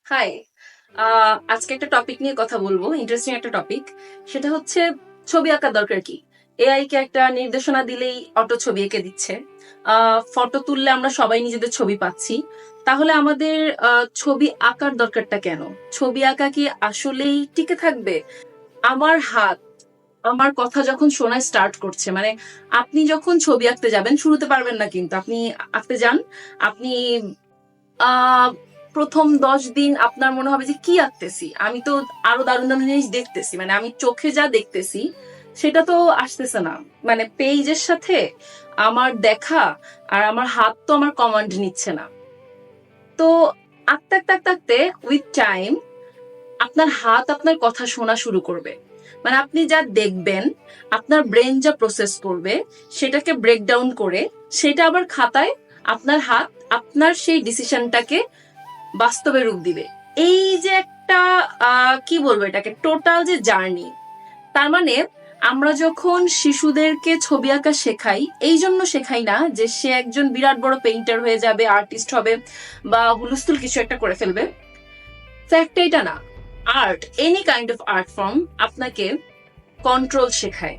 High. আজকে একটা topic নিয়ে কথা বলবো, ইন্টারেস্টিং একটা টপিক। সেটা হচ্ছে ছবি আঁকার দরকার কি। এআই কে একটা নির্দেশনা দিলেই অটো ছবি এঁকে দিচ্ছে। ফটো তুললে আমরা সবাই নিজেদের ছবি পাচ্ছি। তাহলে আমাদের ছবি আঁকার দরকারটা কেন? ছবি আঁকা কি আসলেই টিকে থাকবে? আমার হাত আমার কথা যখন শোনা স্টার্ট করছে, মানে আপনি যখন ছবি আঁকতে যাবেন, শুরুতে পারবেন না, কিন্তু আপনি আঁকতে যান, আপনি আহ প্রথম 10 দিন আপনার মনে হবে যে কি আঁকতেছি, আমি তো আরো দারুণ দারুণ জিনিস দেখতেছি, মানে আমি চোখে যা দেখতেছি সেটা তো আসতেছে না। মানে পেজের সাথে আমার দেখা আর আমার হাত তো আমার কমান্ড নিচ্ছে না। তো আঁকতে আঁকতে আঁকতে আঁকতে উইথ টাইম আপনার হাত আপনার কথা শোনা শুরু করবে। মানে আপনি যা দেখবেন, আপনার ব্রেন যা প্রসেস করবে, সেটাকে ব্রেকডাউন করে সেটা আবার খাতায় আপনার হাত আপনার সেই ডিসিশনটাকে বাস্তবে রূপ দিবে। এই যে একটা কি বলবো এটাকে, টোটাল যে জার্নি। তার মানে আমরা যখন শিশুদেরকে ছবি আঁকা শেখাই, এই জন্য শেখাই না যে সে একজন বিরাট বড় পেইন্টার হয়ে যাবে, আর্টিস্ট হবে বা হুলস্থুল কিছু একটা করে ফেলবে। ফ্যাক্ট এটা না। Art, any kind of art form আপনাকে কন্ট্রোল শেখায়।